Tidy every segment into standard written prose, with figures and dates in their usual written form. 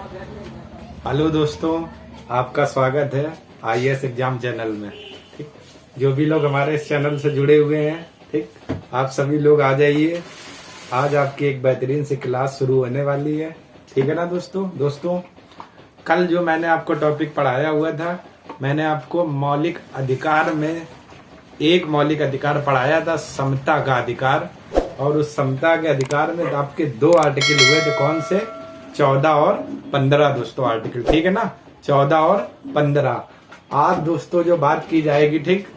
Hello दोस्तों, आपका स्वागत है आईएएस एग्जाम चैनल में। ठीक, जो भी लोग हमारे इस चैनल से जुड़े हुए हैं, ठीक, आप सभी लोग आ जाइए। आज आपकी एक बेहतरीन सी क्लास शुरू होने वाली है। ठीक है ना दोस्तों, कल जो मैंने आपको टॉपिक पढ़ाया हुआ था, मैंने आपको मौलिक अधिकार में एक मौलिक अधिकार पढ़ाया था, समता का अधिकार। और उस समता के अधिकार में आपके दो आर्टिकल हुए थे, कौन से? 14 और 15 दोस्तों आर्टिकल। ठीक है ना, 14 और 15। आज दोस्तों जो बात की जाएगी, ठीक,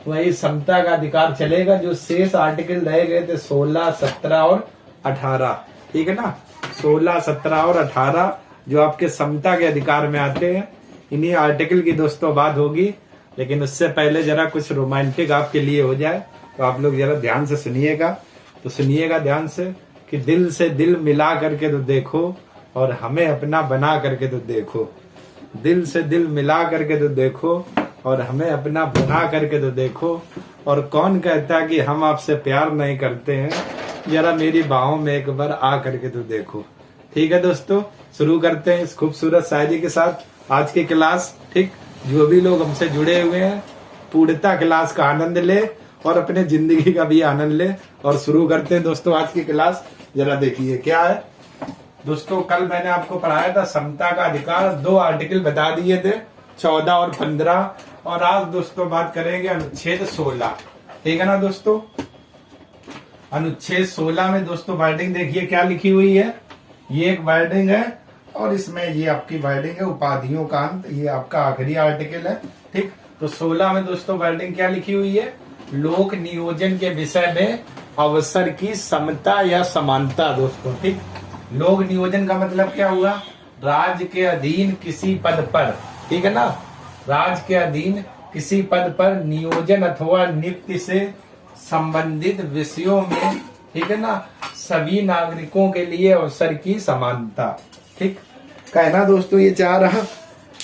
वही समता का अधिकार चलेगा। जो शेष आर्टिकल रह गए थे 16, 17 और 18। ठीक है ना, 16, 17 और 18 जो आपके समता के अधिकार में आते हैं, इन्हीं आर्टिकल की दोस्तों बात होगी। लेकिन उससे पहले जरा कुछ रोमांटिक आपके लिए हो जाए, तो आप लोग जरा ध्यान से सुनिएगा। तो सुनिएगा ध्यान से कि दिल से दिल मिला करके तो देखो और हमें अपना बना करके तो देखो। दिल से दिल मिला करके तो देखो और हमें अपना बना करके तो देखो। और कौन कहता कि हम आपसे प्यार नहीं करते हैं, जरा मेरी बाहों में एक बार आ करके तो देखो। ठीक है दोस्तों, शुरू करते हैं इस खूबसूरत शायरी के साथ आज की क्लास। ठीक, जो भी लोग हमसे जुड़े हुए हैं, पूर्णता क्लास का आनंद ले और अपने जिंदगी का भी आनंद ले। और शुरू करते हैं दोस्तों आज की क्लास। जरा देखिए क्या है दोस्तों। कल मैंने आपको पढ़ाया था समता का अधिकार, दो आर्टिकल बता दिए थे, 14 और 15। और आज दोस्तों बात करेंगे अनुच्छेद 16। ठीक है ना दोस्तों, अनुच्छेद 16 में दोस्तों वर्डिंग देखिए क्या लिखी हुई है। ये एक वर्डिंग है और इसमें ये आपकी वर्डिंग है उपाधियों का अंत। ये आपका आखिरी आर्टिकल है। ठीक, तो 16 में दोस्तों वर्डिंग क्या लिखी हुई है? लोक नियोजन के विषय में अवसर की समता या समानता दोस्तों। ठीक, लोक नियोजन का मतलब क्या हुआ? राज्य के अधीन किसी पद पर, ठीक है ना, राज्य के अधीन किसी पद पर नियोजन अथवा नियुक्ति से संबंधित विषयों में, ठीक है ना, सभी नागरिकों के लिए अवसर की समानता। ठीक, कहना दोस्तों ये चाह रहा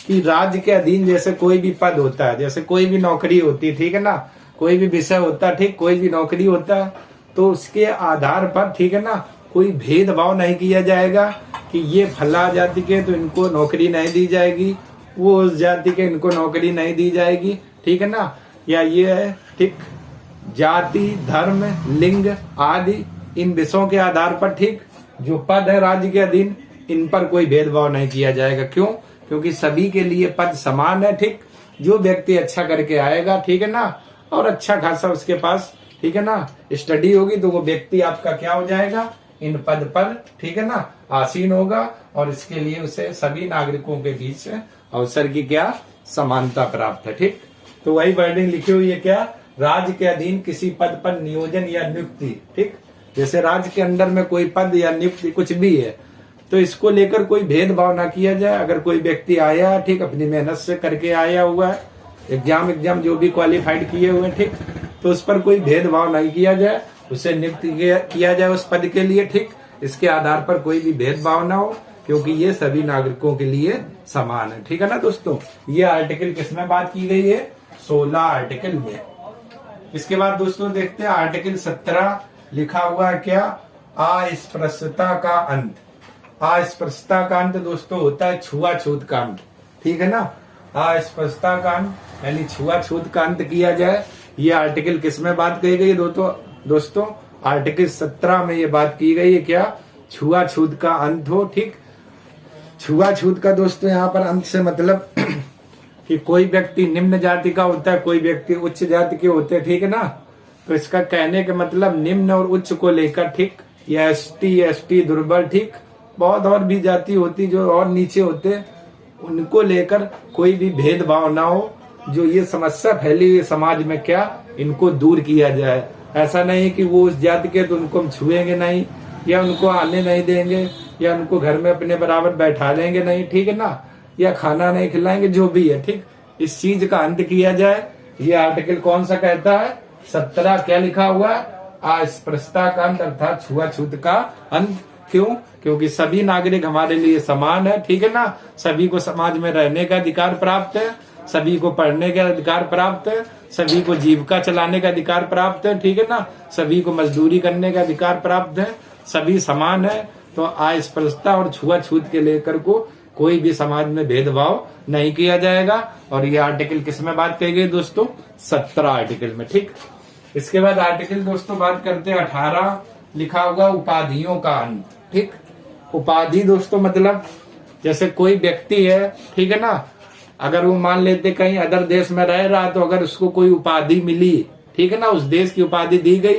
कि राज्य के अधीन जैसे कोई भी पद होता है, जैसे कोई भी नौकरी होती है, ठीक है ना, कोई भी विषय होता है, ठीक, कोई भी नौकरी होता है, तो उसके आधार पर, ठीक है ना, कोई भेदभाव नहीं किया जाएगा कि ये फला जाति के तो इनको नौकरी नहीं दी जाएगी, वो उस जाति के इनको नौकरी नहीं दी जाएगी। ठीक है ना, या ये है, ठीक, जाति, धर्म, लिंग आदि इन विषयों के आधार पर, ठीक, जो पद है राज्य के अधीन, इन पर कोई भेदभाव नहीं किया जाएगा। क्यों? क्योंकि सभी के लिए पद समान है। ठीक, जो व्यक्ति अच्छा करके आएगा, ठीक है ना, और अच्छा खासा उसके पास, ठीक है ना, स्टडी होगी, तो वो व्यक्ति आपका क्या हो जाएगा? इन पद पर, ठीक है ना, आसीन होगा। और इसके लिए उसे सभी नागरिकों के बीच अवसर की क्या समानता प्राप्त है। ठीक, तो वही वर्डिंग लिखी हुई है क्या? राज्य के अधीन किसी पद पर नियोजन या नियुक्ति। ठीक, जैसे राज्य के अंदर में कोई पद या नियुक्ति कुछ भी है, तो इसको लेकर कोई भेदभाव ना किया जाए। अगर कोई व्यक्ति आया, ठीक, अपनी मेहनत से करके आया हुआ है, एग्जाम जो भी क्वालिफाइड किए हुए, ठीक, तो उस पर कोई भेदभाव नहीं किया जाए, उसे नियुक्त किया जाए उस पद के लिए। ठीक, इसके आधार पर कोई भी भेदभाव ना हो, क्योंकि ये सभी नागरिकों के लिए समान है। ठीक है ना दोस्तों, ये आर्टिकल किसमें बात की गई है? 16 आर्टिकल में। इसके बाद दोस्तों देखते हैं आर्टिकल 17 लिखा हुआ है क्या? अस्पृश्यता का अंत। अस्पृश्यता का अंत दोस्तों होता है छुआछूत का अंत। ठीक है ना, अस्पृश्यता का अंत यानी छुआछूत का अंत किया जाए। ये आर्टिकल किसमें बात की गई दोस्तों? आर्टिकल 17 में ये बात की गई है क्या? छुआछूत का अंत हो। ठीक, छुआछूत का दोस्तों यहाँ पर अंत से मतलब कि कोई व्यक्ति निम्न जाति का होता है, कोई व्यक्ति उच्च जाति के होते हैं, ठीक है ना, तो इसका कहने का मतलब निम्न और उच्च को लेकर, ठीक, या एसटी दुर्बल, ठीक, बहुत और भी जाति होती जो और नीचे होते, उनको लेकर कोई भी भेदभाव ना हो। जो ये समस्या फैली हुई समाज में, क्या इनको दूर किया जाए। ऐसा नहीं कि वो उस जाति के तो उनको हम छुएंगे नहीं, या उनको आने नहीं देंगे, या उनको घर में अपने बराबर बैठा लेंगे नहीं, ठीक है ना, या खाना नहीं खिलाएंगे, जो भी है, ठीक, इस चीज का अंत किया जाए। ये आर्टिकल कौन सा कहता है? 17 क्या लिखा हुआ है? अस्पृश्यता का अंत अर्थात छुआछूत का अंत। क्यों? क्योंकि सभी नागरिक हमारे लिए समान है। ठीक है ना, सभी को समाज में रहने का अधिकार प्राप्त है, सभी को पढ़ने का अधिकार प्राप्त है, सभी को जीविका चलाने का अधिकार प्राप्त है। ठीक है ना, सभी को मजदूरी करने का अधिकार प्राप्त है, सभी समान है। तो अस्पृश्यता और छुआछूत के लेकर को कोई भी समाज में भेदभाव नहीं किया जाएगा। और ये आर्टिकल किस में बात कही गई दोस्तों? 17 आर्टिकल में। ठीक, इसके बाद आर्टिकल दोस्तों बात करते हैं 18, लिखा होगा उपाधियों का अंत। ठीक, उपाधि दोस्तों मतलब जैसे कोई व्यक्ति है, ठीक है ना, अगर वो मान लेते कहीं अदर देश में रह रहा, तो अगर उसको कोई उपाधि मिली, ठीक है ना, उस देश की उपाधि दी गई,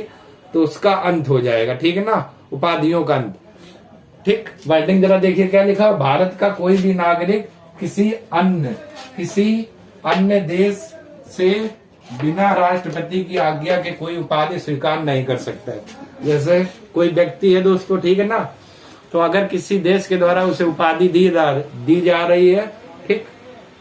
तो उसका अंत हो जाएगा। ठीक है ना, उपाधियों का अंत। ठीक, वर्डिंग जरा देखिए क्या लिखा है। भारत का कोई भी नागरिक किसी अन्य देश से बिना राष्ट्रपति की आज्ञा के कोई उपाधि स्वीकार नहीं कर सकता है। जैसे कोई व्यक्ति है दोस्तों, ठीक है ना, तो अगर किसी देश के द्वारा उसे उपाधि दी जा रही है, ठीक,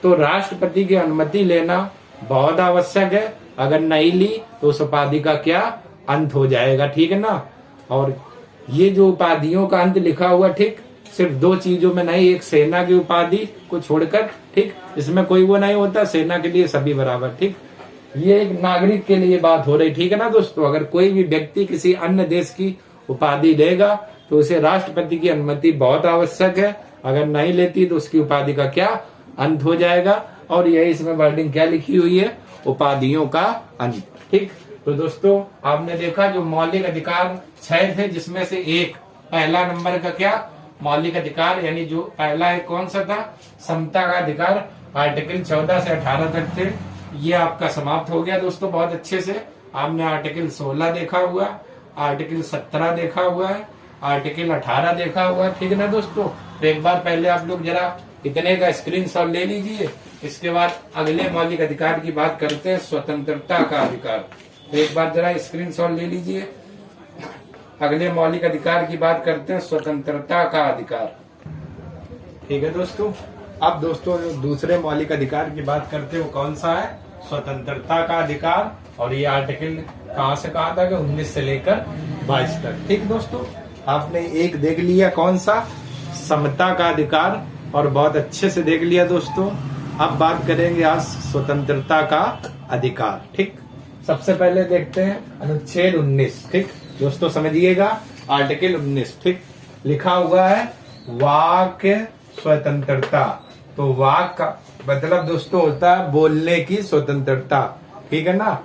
तो राष्ट्रपति की अनुमति लेना बहुत आवश्यक है। अगर नहीं ली तो उस उपाधि का क्या अंत हो जाएगा। ठीक है ना, और ये जो उपाधियों का अंत लिखा हुआ, ठीक, सिर्फ 2 चीजों में नहीं, एक सेना की उपाधि को छोड़कर, ठीक, इसमें कोई वो नहीं होता, सेना के लिए सभी बराबर। ठीक, ये एक नागरिक के लिए बात हो रही। ठीक है ना दोस्तों, अगर कोई भी व्यक्ति किसी अन्य देश की उपाधि लेगा तो उसे राष्ट्रपति की अनुमति बहुत आवश्यक है। अगर नहीं लेती तो उसकी उपाधि का क्या अंत हो जाएगा। और यही इसमें वर्डिंग क्या लिखी हुई है? उपाधियों का अंत। ठीक, तो दोस्तों आपने देखा जो मौलिक अधिकार 6 थे, जिसमें से एक पहला नंबर का क्या मौलिक अधिकार, यानी जो पहला है कौन सा था? समता का अधिकार। आर्टिकल 14 से 18 तक थे। ये आपका समाप्त हो गया दोस्तों बहुत अच्छे से। आपने आर्टिकल 16 देखा हुआ, आर्टिकल 17 देखा हुआ है, आर्टिकल 18 देखा हुआ है। ठीक है ना दोस्तों, तो एक बार पहले आप लोग जरा इतने का स्क्रीनशॉट ले लीजिए। इसके बाद अगले मौलिक अधिकार की बात करते हैं, स्वतंत्रता का अधिकार। तो एक बार जरा स्क्रीनशॉट ले लीजिए। अगले मौलिक अधिकार की बात करते हैं, स्वतंत्रता का अधिकार। ठीक है दोस्तों, अब दोस्तों दूसरे मौलिक अधिकार की बात करते हैं, वो कौन सा है? स्वतंत्रता का अधिकार। और ये आर्टिकल कहाँ से कहाँ तक है? 19 से लेकर 22 तक। ठीक दोस्तों, आपने एक देख लिया कौन सा? समता का अधिकार, और बहुत अच्छे से देख लिया दोस्तों। अब बात करेंगे आज स्वतंत्रता का अधिकार। ठीक, सबसे पहले देखते हैं अनुच्छेद 19। ठीक दोस्तों, समझिएगा आर्टिकल 19। ठीक, लिखा हुआ है वाक स्वतंत्रता। तो वाक का मतलब दोस्तों होता है बोलने की स्वतंत्रता। ठीक है ना,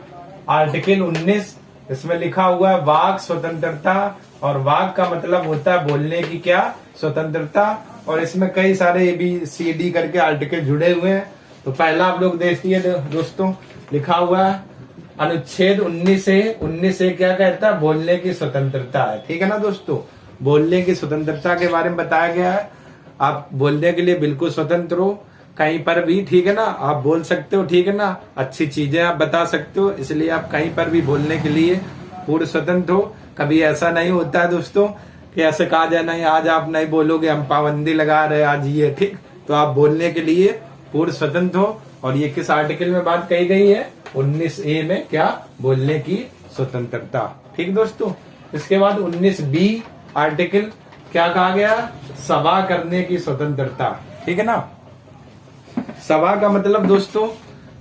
आर्टिकल 19 इसमें लिखा हुआ है वाक स्वतंत्रता, और वाक का मतलब होता है बोलने की क्या स्वतंत्रता। और इसमें कई सारे ABCD करके आर्टिकल जुड़े हुए हैं। तो पहला आप लोग देखिए दोस्तों, लिखा हुआ है अनुच्छेद 19 से क्या कहता है? बोलने की स्वतंत्रता है। ठीक है ना दोस्तों, बोलने की स्वतंत्रता के बारे में बताया गया है। आप बोलने के लिए बिल्कुल स्वतंत्र हो, कहीं पर भी, ठीक है ना, आप बोल सकते हो। ठीक है ना, अच्छी चीजें आप बता सकते हो, इसलिए आप कहीं पर भी बोलने के लिए पूर्ण स्वतंत्र हो। कभी ऐसा नहीं होता है दोस्तों कि ऐसे कहा जाए नहीं आज आप नहीं बोलोगे, हम पाबंदी लगा रहे आज ये। ठीक, तो आप बोलने के लिए पूर्ण स्वतंत्र हो। और ये किस आर्टिकल में बात कही गई है? 19A में, क्या? बोलने की स्वतंत्रता। ठीक दोस्तों, इसके बाद 19B आर्टिकल क्या कहा गया? सभा करने की स्वतंत्रता। ठीक है ना, सभा का मतलब दोस्तों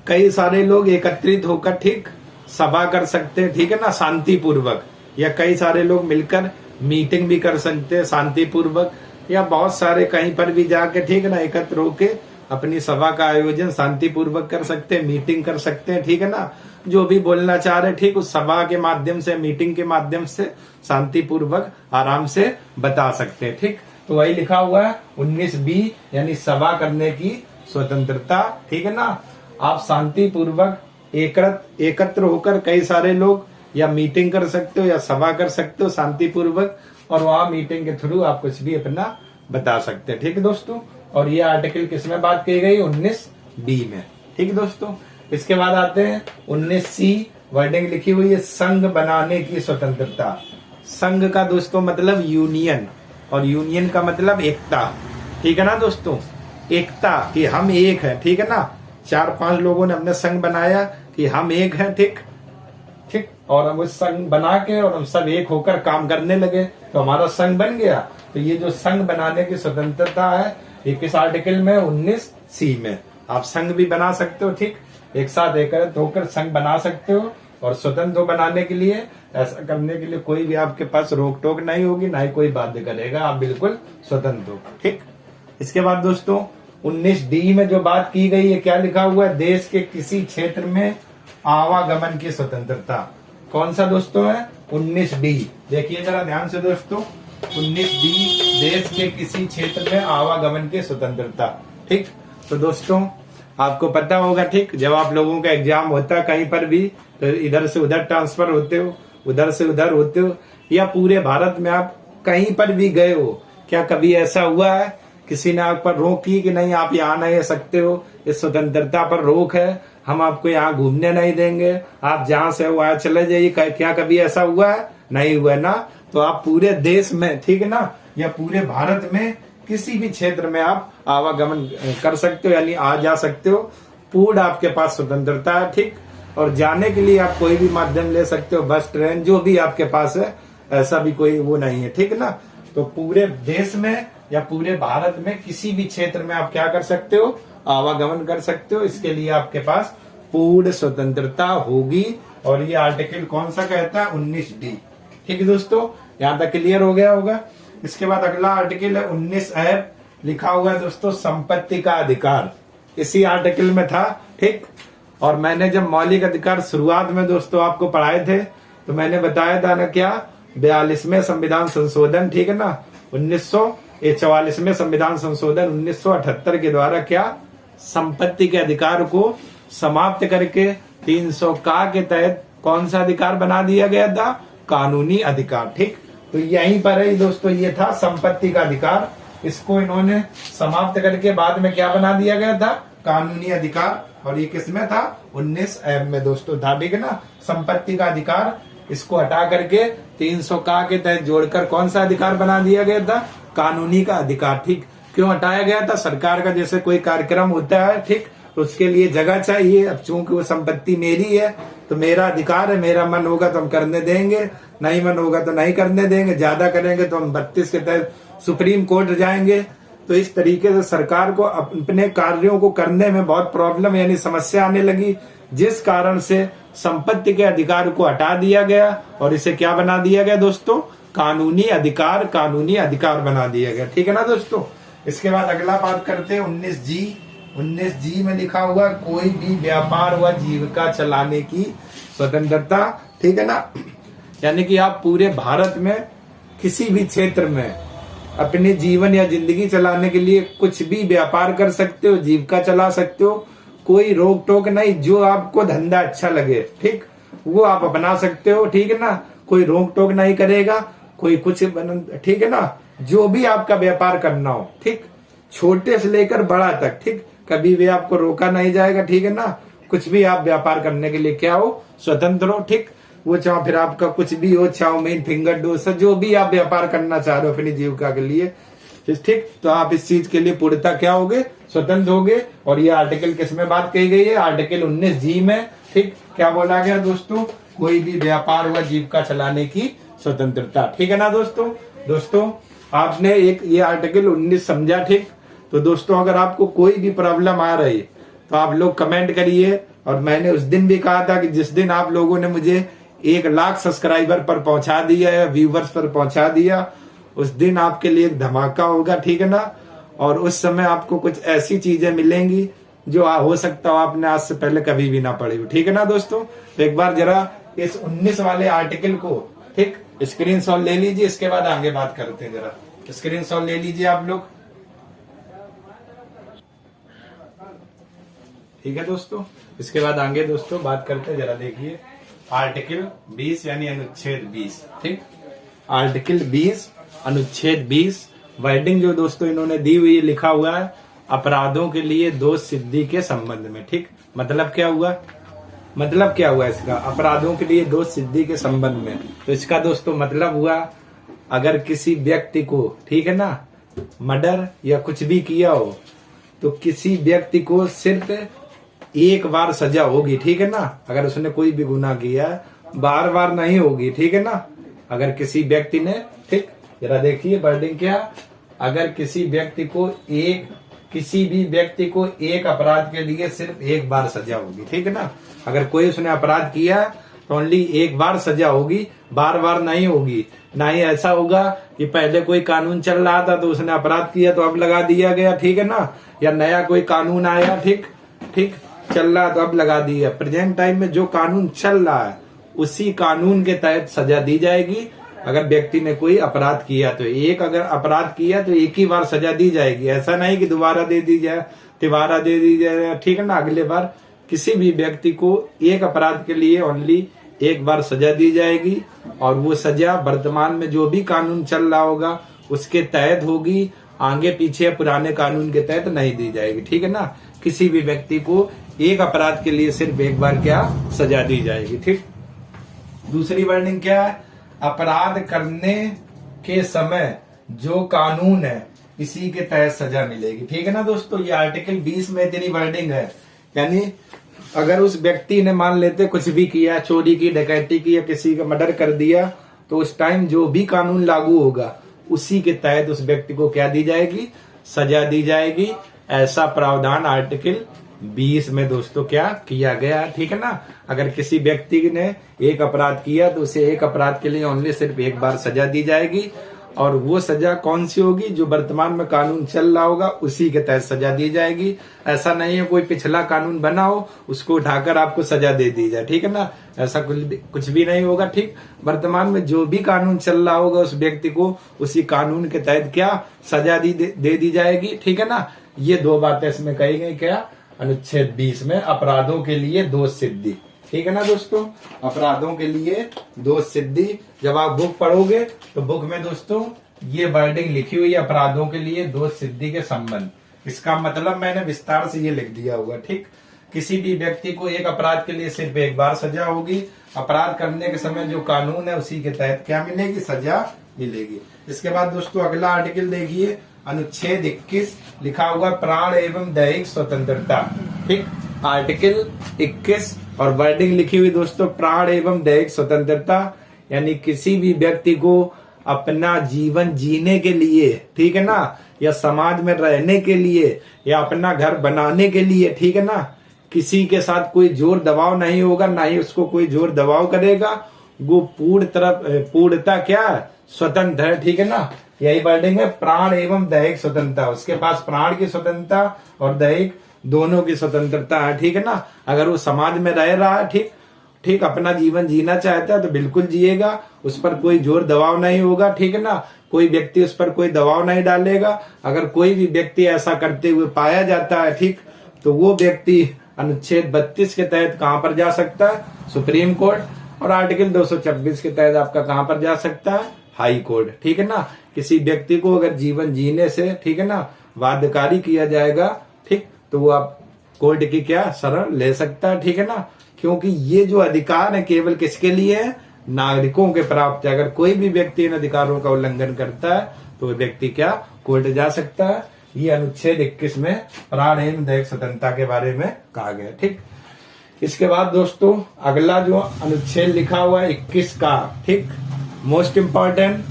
कई सारे लोग एकत्रित होकर, ठीक, सभा कर सकते हैं। ठीक है ना, शांतिपूर्वक, या कई सारे लोग मिलकर मीटिंग भी कर सकते हैं शांतिपूर्वक, या बहुत सारे कहीं पर भी जाके, ठीक है ना, एकत्र होके अपनी सभा का आयोजन शांतिपूर्वक कर सकते हैं, मीटिंग कर सकते हैं। ठीक है ना, जो भी बोलना चाह रहे, ठीक, उस सभा के माध्यम से, मीटिंग के माध्यम से शांतिपूर्वक आराम से बता सकते हैं। ठीक, तो वही लिखा हुआ है 19B, यानी सभा करने की स्वतंत्रता। ठीक है ना, आप शांतिपूर्वक एकत्र होकर कई सारे लोग या मीटिंग कर सकते हो या सभा कर सकते हो शांतिपूर्वक, और वहां मीटिंग के थ्रू आप कुछ भी अपना बता सकते हैं। ठीक है दोस्तों, और ये आर्टिकल किसमें बात की गई? 19B में। ठीक है दोस्तों, इसके बाद आते हैं 19C, वर्डिंग लिखी हुई है संघ बनाने की स्वतंत्रता। संघ का दोस्तों मतलब यूनियन, और यूनियन का मतलब एकता। ठीक है ना दोस्तों, एकता कि हम एक हैं। ठीक है ना, 4-5 लोगों ने अपने संघ बनाया कि हम एक हैं। ठीक, और हम उस संघ बना के और हम सब एक होकर काम करने लगे तो हमारा संघ बन गया। तो ये जो संघ बनाने की स्वतंत्रता है, ये किस आर्टिकल में? 19C में। आप संघ भी बना सकते हो, ठीक, एक साथ एकत्र होकर संघ बना सकते हो, और स्वतंत्र बनाने के लिए ऐसा करने के लिए कोई भी आपके पास रोक टोक नहीं होगी, ना ही कोई बाध्य करेगा, आप बिल्कुल स्वतंत्र हो। ठीक, इसके बाद दोस्तों 19D में जो बात की गई है, क्या लिखा हुआ है, देश के किसी क्षेत्र में आवागमन की स्वतंत्रता। कौन सा दोस्तों है, 19D। देखिए जरा ध्यान से दोस्तों, 19D, देश के किसी क्षेत्र में आवागमन की स्वतंत्रता। ठीक, तो दोस्तों आपको पता होगा, ठीक, जब आप लोगों का एग्जाम होता है कहीं पर भी, तो इधर से उधर ट्रांसफर होते हो, उधर से उधर होते हो, या पूरे भारत में आप कहीं पर भी गए हो, क्या कभी ऐसा हुआ है किसी ने आप पर रोक की कि नहीं आप यहाँ नहीं आ सकते हो, इस स्वतंत्रता पर रोक है, हम आपको यहाँ घूमने नहीं देंगे, आप जहाँ से वहां चले जाइए, क्या कभी ऐसा हुआ है? नहीं हुआ है ना। तो आप पूरे देश में, ठीक है ना, या पूरे भारत में किसी भी क्षेत्र में आप आवागमन कर सकते हो, यानी आ जा सकते हो, पूर्ण आपके पास स्वतंत्रता है। ठीक, और जाने के लिए आप कोई भी माध्यम ले सकते हो, बस ट्रेन जो भी आपके पास है, ऐसा भी कोई वो नहीं है। ठीक है ना, तो पूरे देश में या पूरे भारत में किसी भी क्षेत्र में आप क्या कर सकते हो, आवागमन कर सकते हो, इसके लिए आपके पास पूर्ण स्वतंत्रता होगी। और ये आर्टिकल कौन सा कहता है, 19D। ठीक है दोस्तों, यहाँ तक क्लियर हो गया होगा। इसके बाद अगला आर्टिकल है 19F, लिखा हुआ है दोस्तों संपत्ति का अधिकार, इसी आर्टिकल में था। ठीक, और मैंने जब मौलिक अधिकार शुरुआत में दोस्तों आपको पढ़ाए थे, तो मैंने बताया था ना, क्या 42वें संविधान संशोधन, ठीक है ना, 44वें संविधान संशोधन 1978 के द्वारा क्या संपत्ति के अधिकार को समाप्त करके 300 का के तहत कौन सा अधिकार बना दिया गया था, कानूनी अधिकार। ठीक, तो यहीं पर है दोस्तों, ये था संपत्ति का अधिकार, इसको इन्होंने समाप्त करके बाद में क्या बना दिया गया था, कानूनी अधिकार। और ये किसमें था, 19F में दोस्तों था। ठीक है ना, संपत्ति का अधिकार, इसको हटा करके 300 का के तहत जोड़कर कौन सा अधिकार बना दिया गया था, कानूनी का अधिकार। ठीक, क्यों हटाया गया था, सरकार का जैसे कोई कार्यक्रम होता है, ठीक, तो उसके लिए जगह चाहिए। अब चूंकि वो संपत्ति मेरी है, तो मेरा अधिकार है, मेरा मन होगा तो हम करने देंगे, नहीं मन होगा तो नहीं करने देंगे, ज्यादा करेंगे तो हम 32 के तहत सुप्रीम कोर्ट जाएंगे। तो इस तरीके से सरकार को अपने कार्यों को करने में बहुत प्रॉब्लम यानी समस्या आने लगी, जिस कारण से संपत्ति के अधिकार को हटा दिया गया और इसे क्या बना दिया गया दोस्तों, कानूनी अधिकार बना दिया गया। ठीक है ना दोस्तों। इसके बाद अगला बात करते हैं 19G में लिखा हुआ कोई भी व्यापार व जीविका चलाने की स्वतंत्रता। ठीक है ना, यानी कि आप पूरे भारत में किसी भी क्षेत्र में अपने जीवन या जिंदगी चलाने के लिए कुछ भी व्यापार कर सकते हो, जीविका चला सकते हो, कोई रोक टोक नहीं, जो आपको धंधा अच्छा लगे, ठीक, वो आप अपना सकते हो। ठीक है ना, कोई रोक टोक नहीं करेगा, कोई कुछ, ठीक है ना, जो भी आपका व्यापार करना हो, ठीक, छोटे से लेकर बड़ा तक, ठीक, कभी भी आपको रोका नहीं जाएगा। ठीक है ना, कुछ भी आप व्यापार करने के लिए क्या हो, स्वतंत्र हो। ठीक, वो चाहे फिर आपका कुछ भी हो, चाउमीन, फिंगर डोसा, जो भी आप व्यापार करना चाह रहे हो अपनी जीविका के लिए, ठीक, तो आप इस चीज के लिए पूर्णतः क्या होगे, स्वतंत्र होगे। और ये आर्टिकल किसमें बात कही गई है, आर्टिकल 19G में। ठीक, क्या बोला गया दोस्तों, कोई भी व्यापार व जीविका चलाने की स्वतंत्रता। ठीक है ना दोस्तों आपने एक ये आर्टिकल 19 समझा। ठीक, तो दोस्तों अगर आपको कोई भी प्रॉब्लम आ रही तो आप लोग कमेंट करिए। और मैंने उस दिन भी कहा था कि जिस दिन आप लोगों ने मुझे 1 लाख सब्सक्राइबर पर पहुंचा दिया या व्यूवर्स पर पहुंचा दिया, उस दिन आपके लिए एक धमाका होगा। ठीक है ना, और उस समय आपको कुछ ऐसी चीजें मिलेंगी जो हो सकता हो आपने आज से पहले कभी भी ना पढ़ी हो। ठीक है ना दोस्तों, तो एक बार जरा इस 19 वाले आर्टिकल को, ठीक, स्क्रीनशॉट ले लीजिए। इसके बाद आगे बात करते हैं, जरा स्क्रीनशॉट ले लीजिए आप लोग। ठीक है दोस्तों, इसके बाद आगे दोस्तों बात करते हैं, जरा देखिए आर्टिकल 20 यानी अनुच्छेद 20। ठीक, आर्टिकल 20 अनुच्छेद 20 वर्डिंग जो दोस्तों इन्होंने दी हुई है, लिखा हुआ है अपराधों के लिए दोष सिद्धि के संबंध में। ठीक, मतलब क्या हुआ इसका, अपराधों के लिए दोष सिद्धि के संबंध में। तो इसका दोस्तों मतलब हुआ, अगर किसी व्यक्ति को, ठीक है ना, मर्डर या कुछ भी किया हो, तो किसी व्यक्ति को सिर्फ एक बार सजा होगी। ठीक है ना, अगर उसने कोई भी गुनाह किया, बार बार नहीं होगी। ठीक है ना, अगर किसी व्यक्ति ने, ठीक, जरा देखिए वर्डिंग क्या, अगर किसी भी व्यक्ति को एक अपराध के लिए सिर्फ एक बार सजा होगी। ठीक है ना, अगर कोई उसने अपराध किया तो ओनली एक बार सजा होगी, बार बार नहीं होगी। ना ही ऐसा होगा कि पहले कोई कानून चल रहा था तो उसने अपराध किया तो अब लगा दिया गया, ठीक है ना, या नया कोई कानून आया, ठीक चल रहा तो अब लगा दिया। प्रेजेंट टाइम में जो कानून चल रहा है उसी कानून के तहत सजा दी जाएगी। अगर व्यक्ति ने कोई अपराध किया तो अगर अपराध किया तो एक ही बार सजा दी जाएगी। ऐसा नहीं कि दोबारा दे दी जाए, तिबारा दे दी जाए, ठीक है ना। अगले बार किसी भी व्यक्ति को एक अपराध के लिए ओनली एक बार सजा दी जाएगी और वो सजा वर्तमान में जो भी कानून चल रहा होगा उसके तहत होगी। आगे पीछे पुराने कानून के तहत नहीं दी जाएगी, ठीक है ना। किसी भी व्यक्ति को एक अपराध के लिए सिर्फ एक बार क्या सजा दी जाएगी, ठीक। दूसरी वर्डिंग क्या है, अपराध करने के समय जो कानून है इसी के तहत सजा मिलेगी, ठीक है ना दोस्तों। ये आर्टिकल 20 में इतनी वर्डिंग है। यानी अगर उस व्यक्ति ने मान लेते कुछ भी किया, चोरी की, डकैती की या किसी का मर्डर कर दिया, तो उस टाइम जो भी कानून लागू होगा उसी के तहत उस व्यक्ति को क्या दी जाएगी, सजा दी जाएगी। ऐसा प्रावधान आर्टिकल 20 में दोस्तों क्या किया गया, ठीक है ना। अगर किसी व्यक्ति ने एक अपराध किया तो उसे एक अपराध के लिए ओनली सिर्फ एक बार सजा दी जाएगी और वो सजा कौन सी होगी, जो वर्तमान में कानून चल रहा होगा उसी के तहत सजा दी जाएगी। ऐसा नहीं है कोई पिछला कानून बना हो उसको उठाकर आपको सजा दे दी जाए, ठीक है ना। ऐसा कुछ भी नहीं होगा, ठीक। वर्तमान में जो भी कानून चल रहा होगा उस व्यक्ति को उसी कानून के तहत क्या सजा दे दी जाएगी, ठीक है ना। ये दो बातें इसमें कही गई, क्या, अनुच्छेद 20 में अपराधों के लिए दोष सिद्धि, ठीक है ना दोस्तों। अपराधों के लिए दोष सिद्धि, जब आप बुक पढ़ोगे तो बुक में दोस्तों ये वर्डिंग लिखी हुई है, अपराधों के लिए दोष सिद्धि के संबंध। इसका मतलब मैंने विस्तार से ये लिख दिया हुआ, ठीक। किसी भी व्यक्ति को एक अपराध के लिए सिर्फ एक बार सजा होगी। अपराध करने के समय जो कानून है उसी के तहत क्या मिलेगी, सजा मिलेगी। इसके बाद दोस्तों अगला आर्टिकल देखिए, अनुच्छेद 21 लिखा हुआ प्राण एवं दैहिक स्वतंत्रता, ठीक। आर्टिकल 21 और वर्डिंग लिखी हुई दोस्तों प्राण एवं दैहिक स्वतंत्रता। यानी किसी भी व्यक्ति को अपना जीवन जीने के लिए, ठीक है ना, या समाज में रहने के लिए या अपना घर बनाने के लिए, ठीक है ना, किसी के साथ कोई जोर दबाव नहीं होगा, ना ही उसको कोई जोर दबाव करेगा। वो पूर्णता क्या स्वतंत्र है, ठीक है ना। यही वर्डिंग है, प्राण एवं दैहिक स्वतंत्रता। उसके पास प्राण की स्वतंत्रता और दैहिक दोनों की स्वतंत्रता है, ठीक है ना। अगर वो समाज में रह रहा है, ठीक अपना जीवन जीना चाहता है तो बिल्कुल जिएगा, उस पर कोई जोर दबाव नहीं होगा, ठीक है ना। कोई व्यक्ति उस पर कोई दबाव नहीं डालेगा। अगर कोई भी व्यक्ति ऐसा करते हुए पाया जाता है, ठीक, तो वो व्यक्ति अनुच्छेद 32 के तहत कहां पर जा सकता है, सुप्रीम कोर्ट। और आर्टिकल 226 के तहत आपका कहां पर जा सकता है, हाई कोर्ट, ठीक है ना। किसी व्यक्ति को अगर जीवन जीने से, ठीक है ना, बाध्यकारी किया जाएगा, ठीक, तो वो आप कोर्ट की क्या शरण ले सकता है, ठीक है ना। क्योंकि ये जो अधिकार है केवल किसके लिए है, नागरिकों के प्राप्त है। अगर कोई भी व्यक्ति इन अधिकारों का उल्लंघन करता है तो वो व्यक्ति क्या कोर्ट जा सकता है। ये अनुच्छेद 21 में प्राण एवं दैहिक स्वतंत्रता के बारे में कहा गया, ठीक। इसके बाद दोस्तों अगला जो अनुच्छेद लिखा हुआ है 21 का, ठीक, मोस्ट इम्पोर्टेंट,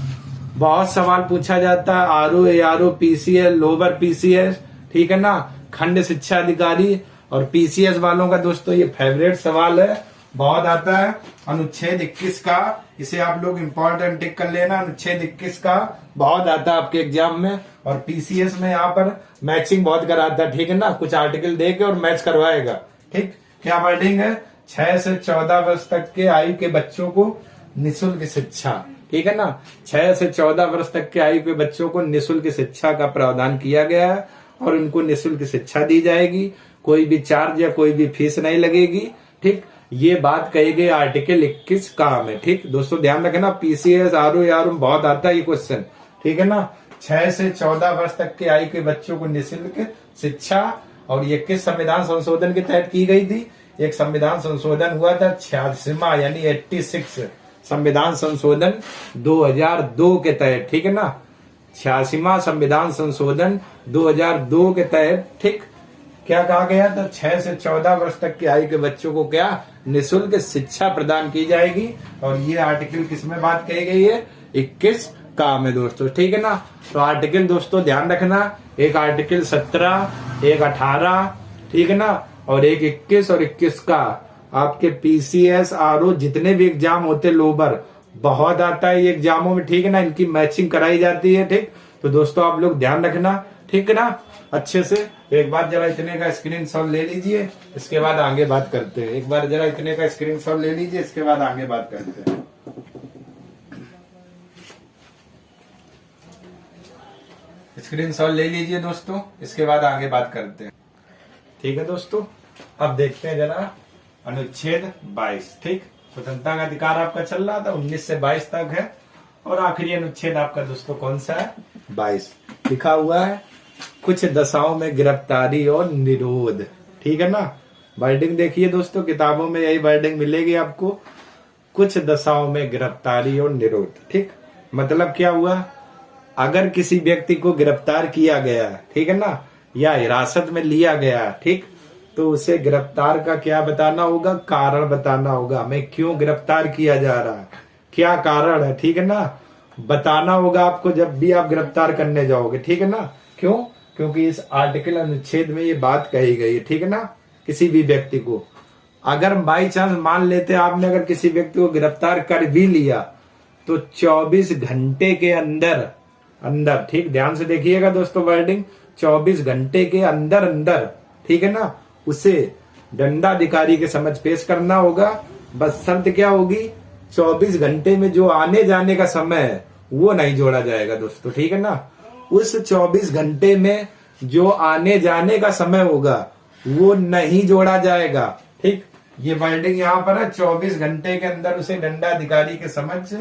बहुत सवाल पूछा जाता है। RO, ARO, PCS, lower PCS, ठीक है ना, खंड शिक्षा अधिकारी और पीसीएस वालों का दोस्तों ये फेवरेट सवाल है, बहुत आता है। अनुच्छेद 21 का, इसे आप लोग इम्पोर्टेंट टिक कर लेना। अनुच्छेद 21 का बहुत आता है आपके एग्जाम में, और पीसीएस में यहाँ पर मैचिंग बहुत कराता है, ठीक है ना। कुछ आर्टिकल दे के और मैच करवाएगा, ठीक। क्या वर्डिंग है, 6 से 14 वर्ष तक के आयु के बच्चों को निःशुल्क शिक्षा, ठीक है ना। 6 से 14 वर्ष तक के आयु के बच्चों को निःशुल्क शिक्षा का प्रावधान किया गया है और उनको निःशुल्क शिक्षा दी जाएगी। कोई भी चार्ज या कोई भी फीस नहीं लगेगी, ठीक। ये बात कही गई आर्टिकल 21 का में, ठीक। दोस्तों ध्यान रखना, पीसीएस, आरओ में बहुत आता है ये क्वेश्चन, ठीक है ना। 6 से 14 वर्ष तक के आयु के बच्चों को निःशुल्क शिक्षा, और ये किस संविधान संशोधन के तहत की गई थी। एक संविधान संशोधन हुआ था 86वां यानी 86 संविधान संशोधन 2002 के तहत, ठीक है ना। 86वां संविधान संशोधन 2002 के तहत, ठीक, क्या कहा गया था, 6 से 14 वर्ष तक की आयु के बच्चों को क्या निःशुल्क शिक्षा प्रदान की जाएगी। और ये आर्टिकल किसमें बात कही गई है, 21 का में दोस्तों, ठीक है ना। तो आर्टिकल दोस्तों ध्यान रखना, एक आर्टिकल 17, एक 18, ठीक है ना, और एक 21 और 21 का। आपके पीसीएस आरओ जितने भी एग्जाम होते लोबर बहुत आता है ये एग्जामों में, ठीक है ना। इनकी मैचिंग कराई जाती है, ठीक। तो दोस्तों आप लोग ध्यान रखना, ठीक है ना, अच्छे से। एक बार जरा इतने का स्क्रीनशॉट ले लीजिए, इसके बाद आगे बात करते हैं। एक बार जरा इतने का स्क्रीनशॉट ले लीजिए, इसके बाद आगे बात करते हैं। स्क्रीनशॉट ले लीजिए दोस्तों, इसके बाद आगे बात करते हैं। ठीक है दोस्तों, अब देखते हैं जरा अनुच्छेद 22, ठीक। स्वतंत्रता का अधिकार आपका चल रहा था 19 से 22 तक है, और आखिरी अनुच्छेद आपका दोस्तों कौन सा है? 22। लिखा हुआ है कुछ दशाओं में गिरफ्तारी और निरोध, ठीक है ना। वर्डिंग देखिए दोस्तों, किताबों में यही वर्डिंग मिलेगी आपको, कुछ दशाओं में गिरफ्तारी और निरोध, ठीक। मतलब क्या हुआ, अगर किसी व्यक्ति को गिरफ्तार किया गया, ठीक है ना, या हिरासत में लिया गया, ठीक, तो उसे गिरफ्तार का क्या बताना होगा? कारण बताना होगा। हमें क्यों गिरफ्तार किया जा रहा है, क्या कारण है, ठीक है ना, बताना होगा आपको जब भी आप गिरफ्तार करने जाओगे, ठीक है ना। क्यों? क्योंकि इस आर्टिकल अनुच्छेद में ये बात कही गई है, ठीक है ना। किसी भी व्यक्ति को अगर बाई चांस मान लेते आपने अगर किसी व्यक्ति को गिरफ्तार कर भी लिया तो 24 घंटे के अंदर, ठीक, ध्यान से देखिएगा दोस्तों वर्डिंग, 24 घंटे के अंदर, ठीक है ना, उसे दंडाधिकारी के समक्ष पेश करना होगा। बस शर्त क्या होगी, 24 घंटे में जो आने जाने का समय है वो नहीं जोड़ा जाएगा दोस्तों, ठीक है ना। उस 24 घंटे में जो आने जाने का समय होगा वो नहीं जोड़ा जाएगा, ठीक। ये वर्डिंग यहाँ पर है, 24 घंटे के अंदर उसे दंडाधिकारी के समक्ष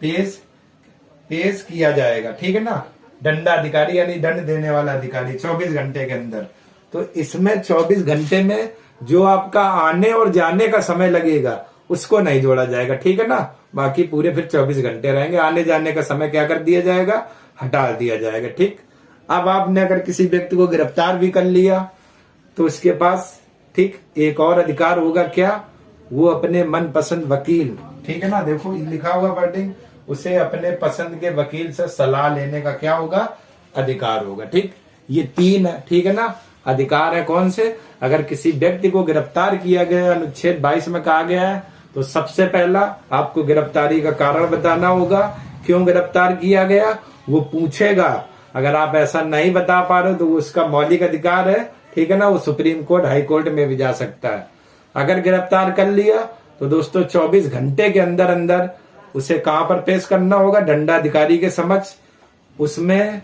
पेश किया जाएगा, ठीक है ना। दंडाधिकारी यानी दंड देने वाला अधिकारी 24 घंटे के अंदर। तो इसमें 24 घंटे में जो आपका आने और जाने का समय लगेगा उसको नहीं जोड़ा जाएगा, ठीक है ना। बाकी पूरे फिर 24 घंटे रहेंगे, आने जाने का समय क्या कर दिया जाएगा? हटा दिया जाएगा, ठीक। अब आपने अगर किसी व्यक्ति को गिरफ्तार भी कर लिया तो उसके पास, ठीक, एक और अधिकार होगा, क्या? वो अपने मनपसंद वकील, ठीक है ना, देखो लिखा हुआ वर्डिंग, उसे अपने पसंद के वकील से सलाह लेने का क्या होगा? अधिकार होगा, ठीक। ये 3 है, ठीक है ना, अधिकार है। कौन से? अगर किसी व्यक्ति को गिरफ्तार किया गया, अनुच्छेद 22 में कहा गया है, तो सबसे पहला आपको गिरफ्तारी का कारण बताना होगा, क्यों गिरफ्तार किया गया वो पूछेगा। अगर आप ऐसा नहीं बता पा रहे हो तो वो उसका मौलिक अधिकार है, ठीक है ना, वो सुप्रीम कोर्ट, हाई कोर्ट में भी जा सकता है। अगर गिरफ्तार कर लिया तो दोस्तों 24 घंटे के अंदर उसे कहां पर पेश करना होगा? दंडाधिकारी के समक्ष। उसमें,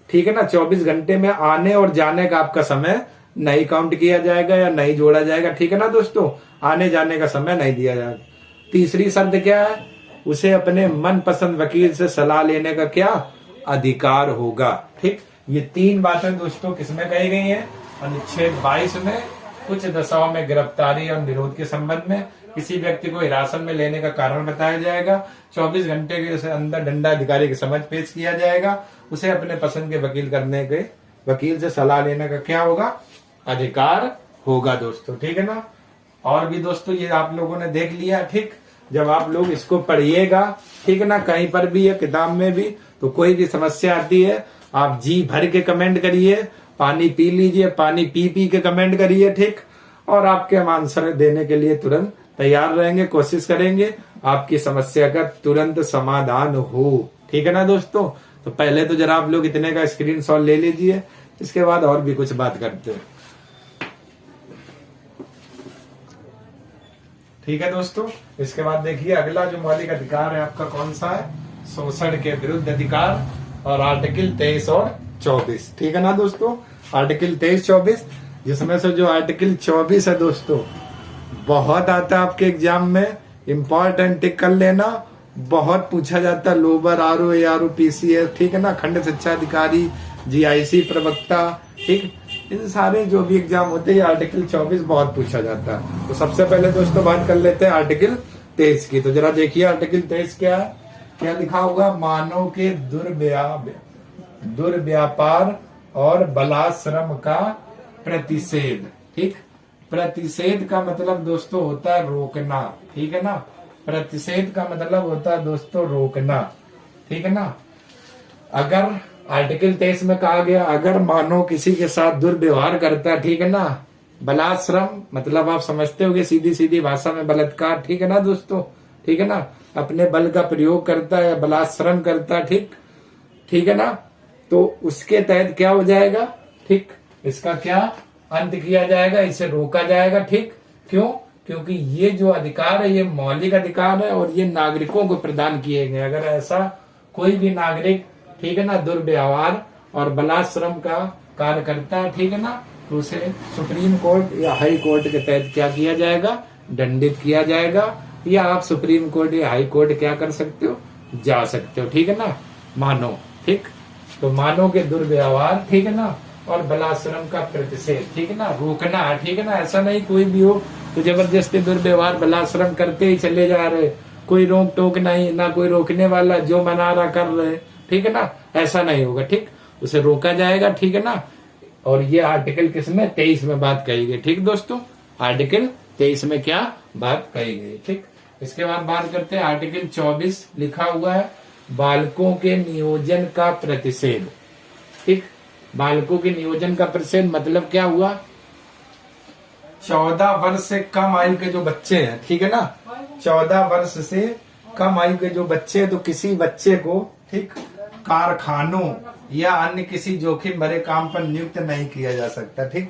ठीक है ना, 24 घंटे में आने और जाने का आपका समय नहीं काउंट किया जाएगा या नहीं जोड़ा जाएगा, ठीक है ना दोस्तों, आने जाने का समय नहीं दिया जाएगा। तीसरी शर्त क्या है? उसे अपने मनपसंद वकील से सलाह लेने का क्या अधिकार होगा, ठीक। ये 3 बातें दोस्तों किसमें कही गई हैं? अनुच्छेद 22 में कुछ दशाओं में गिरफ्तारी और निरोध के संबंध में किसी व्यक्ति को हिरासत में लेने का कारण बताया जाएगा, 24 घंटे के अंदर दंडाधिकारी के समक्ष पेश किया जाएगा, उसे अपने पसंद के वकील से सलाह लेने का क्या होगा? अधिकार होगा दोस्तों, ठीक है ना। और भी दोस्तों ये आप लोगों ने देख लिया, ठीक। जब आप लोग इसको पढ़िएगा, ठीक है ना, कहीं पर भी या किताब में भी, तो कोई भी समस्या आती है आप जी भर के कमेंट करिए, पानी पी लीजिए, पानी पी के कमेंट करिए, ठीक। और आपके हम आंसर देने के लिए तुरंत तैयार रहेंगे, कोशिश करेंगे आपकी समस्या का तुरंत समाधान हो, ठीक है ना दोस्तों। तो पहले तो जरा आप लोग इतने का स्क्रीनशॉट ले लीजिए, इसके बाद और भी कुछ बात करते हैं, ठीक है दोस्तों। इसके बाद देखिए अगला जो मौलिक अधिकार है आपका कौन सा है? शोषण के विरुद्ध अधिकार, और आर्टिकल 23 और 24, ठीक है ना दोस्तों। आर्टिकल 23-24, जिसमें से जो आर्टिकल 24 है दोस्तों बहुत आता है आपके एग्जाम में, इम्पोर्टेंट, टिक कर लेना, बहुत पूछा जाता है, लोबर, आरओ, एआरओ, पीसीएस, ठीक है ना, खंड शिक्षा अधिकारी, जीआईसी प्रवक्ता, ठीक, इन सारे जो भी एग्जाम होते हैं आर्टिकल 24 बहुत पूछा जाता है। तो सबसे पहले दोस्तों बात कर लेते हैं आर्टिकल 23 की। तो जरा देखिए आर्टिकल 23 क्या है, क्या लिखा होगा? मानव के दुर्व्यापार और बलाश्रम का प्रतिषेध, ठीक। प्रतिषेध का मतलब दोस्तों होता है रोकना, ठीक है ना। प्रतिषेध का मतलब होता है दोस्तों रोकना, ठीक है ना। अगर आर्टिकल 23 में कहा गया अगर मानव किसी के साथ दुर्व्यवहार करता है, ठीक है ना, बलाश्रम मतलब आप समझते होगे सीधी सीधी भाषा में बलात्कार, ठीक है ना दोस्तों, ठीक है ना, अपने बल का प्रयोग करता है, बलाश्रम करता है, ठीक है ना, तो उसके तहत क्या हो जाएगा, ठीक, इसका क्या अंत किया जाएगा, इसे रोका जाएगा, ठीक, क्यों, क्योंकि ये जो अधिकार है ये मौलिक अधिकार है और ये नागरिकों को प्रदान किए गए। अगर ऐसा कोई भी नागरिक, ठीक है ना, दुर्व्यवहार और बलाश्रम का कार्य करता है, ठीक है ना, तो उसे सुप्रीम कोर्ट या हाई कोर्ट के तहत क्या किया जाएगा, दंडित किया जाएगा, या आप सुप्रीम कोर्ट या हाई कोर्ट क्या कर सकते हो, जा सकते हो, ठीक है ना, मानो, ठीक, तो मानो के दुर्व्यवहार, ठीक है ना, और बलाश्रम का प्रतिषेध, ठीक है ना, रोकना, ठीक है ना, ऐसा नहीं कोई भी हो तो जबरदस्ती दुर्व्यवहार बलाश्रम करते ही चले जा रहे, कोई रोक टोक नहीं, ना कोई रोकने वाला, जो मना रहा कर रहे, ठीक है ना, ऐसा नहीं होगा, ठीक, उसे रोका जाएगा, ठीक है ना। और ये आर्टिकल किसमें 23 में बात कही गई, ठीक दोस्तों, आर्टिकल 23 में क्या बात कही गई, ठीक। इसके बाद बात करते हैं आर्टिकल 24, लिखा हुआ है बालकों के नियोजन का प्रतिषेध, ठीक, बालकों के नियोजन का प्रतिषेध मतलब क्या हुआ, 14 वर्ष से कम आयु के जो बच्चे हैं, ठीक है ना, 14 वर्ष से कम आयु के जो बच्चे हैं, तो किसी बच्चे को, ठीक, कारखानों या अन्य किसी जोखिम भरे काम पर नियुक्त नहीं किया जा सकता, ठीक।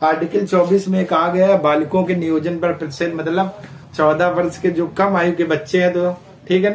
आर्टिकल 24 में कहा गया है बालकों के नियोजन पर प्रतिषेध मतलब 14 वर्ष के जो कम आयु के बच्चे हैं, तो ठीक है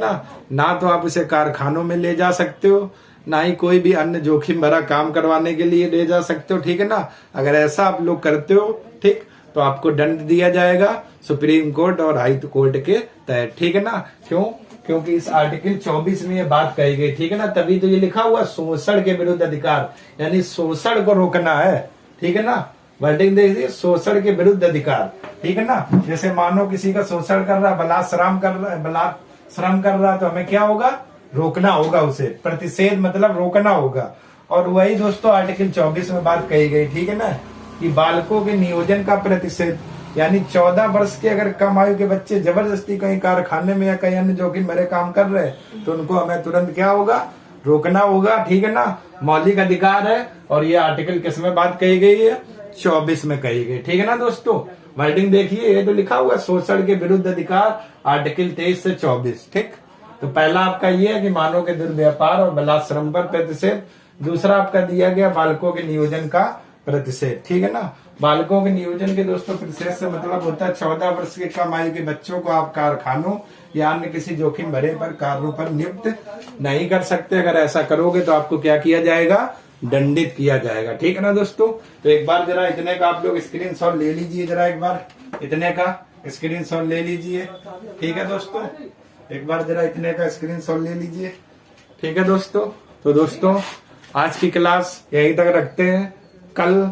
ना तो आप उसे कारखानों में ले जा सकते हो, ना ही कोई भी अन्य जोखिम भरा काम करवाने के लिए ले जा सकते हो, ठीक है ना। अगर ऐसा आप लोग करते हो, ठीक, तो आपको दंड दिया जाएगा सुप्रीम कोर्ट और हाई कोर्ट के तहत, ठीक है ना। क्यों, क्योंकि इस आर्टिकल 24 में ये बात कही गई, ठीक है ना, तभी तो ये लिखा हुआ शोषण के विरुद्ध अधिकार, यानी शोषण को रोकना है, ठीक है ना, वर्डिंग देखिए, शोषण के विरुद्ध अधिकार, ठीक है ना। जैसे मानो किसी का शोषण कर रहा, बलात्श्रम कर रहा, तो हमें क्या होगा, रोकना होगा उसे, प्रतिषेध मतलब रोकना होगा। और वही दोस्तों आर्टिकल 24 में बात कही गई, ठीक है ना, कि बालकों के नियोजन का प्रतिषेध, यानी 14 वर्ष के अगर कम आयु के बच्चे जबरदस्ती कहीं कारखाने में या कहीं अन्य जोखिम भरे काम कर रहे हैं, तो उनको हमें तुरंत क्या होगा, रोकना होगा, ठीक है ना, मौलिक अधिकार है। और ये आर्टिकल किस में बात कही गई है, 24 में कही गई, ठीक है ना दोस्तों। वर्डिंग देखिए, ये तो लिखा हुआ शोषण के विरुद्ध अधिकार, आर्टिकल 23 से 24, ठीक। तो पहला आपका ये है कि मानव के दुर्व्यापार और बलात्श्रम पर प्रतिषेध, दूसरा आपका दिया गया बालकों के नियोजन का प्रतिषेध, ठीक है ना। बालकों के नियोजन के दोस्तों प्रतिषेध से मतलब होता है 14 वर्ष के कम आयु के बच्चों को आप कारखानों या अन्य किसी जोखिम भरे पर कार्यों पर नियुक्त नहीं कर सकते। अगर ऐसा करोगे तो आपको क्या किया जाएगा, दंडित किया जाएगा, ठीक है ना दोस्तों। तो एक बार जरा इतने का आप लोग स्क्रीनशॉट ले लीजिए, जरा एक बार इतने का स्क्रीनशॉट ले लीजिए, ठीक है दोस्तों, एक बार जरा इतने का स्क्रीनशॉट ले लीजिए, ठीक है दोस्तों। तो दोस्तों आज की क्लास यहीं तक रखते हैं, कल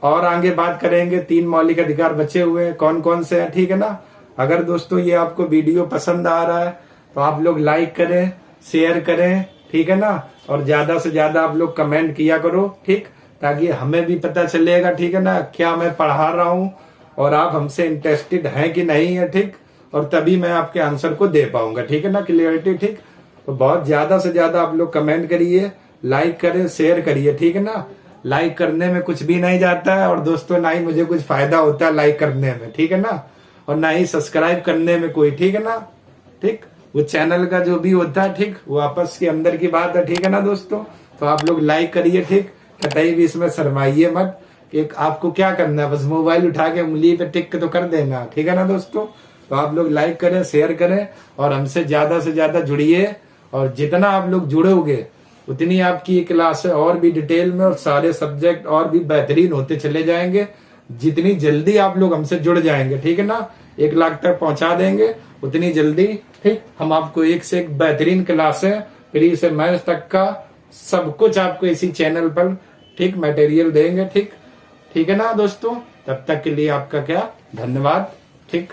और आगे बात करेंगे। 3 मौलिक अधिकार बचे हुए हैं, कौन कौन से हैं, ठीक है ना। अगर दोस्तों ये आपको वीडियो पसंद आ रहा है तो आप लोग लाइक करें, शेयर करें, ठीक है ना, और ज्यादा से ज्यादा आप लोग कमेंट किया करो, ठीक, ताकि हमें भी पता चलेगा, ठीक है ना, क्या मैं पढ़ा रहा हूँ और आप हमसे इंटरेस्टेड हैं कि नहीं है, ठीक, और तभी मैं आपके आंसर को दे पाऊंगा, ठीक है ना, क्लियरिटी, ठीक। तो बहुत ज्यादा से ज्यादा आप लोग कमेंट करिए, लाइक करें, शेयर करिए, ठीक है ना। लाइक करने में कुछ भी नहीं जाता है और दोस्तों ना ही मुझे कुछ फायदा होता है लाइक करने में, ठीक है ना, और ना ही सब्सक्राइब करने में कोई, ठीक है ना, ठीक, वो चैनल का जो भी होता है, ठीक, वो आपस के अंदर की बात है, ठीक है ना दोस्तों। तो आप लोग लाइक करिए, ठीक, कतई भी इसमें शर्माइए मत। एक आपको क्या करना है, बस मोबाइल उठा के उंगली पे टिक तो कर देना, ठीक है ना दोस्तों। तो आप लोग लाइक करें, शेयर करें और हमसे ज्यादा से ज्यादा जुड़िए, और जितना आप लोग जुड़ोगे उतनी आपकी क्लास और भी डिटेल में और सारे सब्जेक्ट और भी बेहतरीन होते चले जाएंगे। जितनी जल्दी आप लोग हमसे जुड़ जाएंगे, ठीक है ना, 1 लाख तक पहुंचा देंगे उतनी जल्दी, ठीक, हम आपको एक से एक बेहतरीन क्लासें प्री से मैथ्स तक का सब कुछ आपको इसी चैनल पर, ठीक, मटेरियल देंगे, ठीक, ठीक है ना दोस्तों। तब तक के लिए आपका क्या धन्यवाद, ठीक।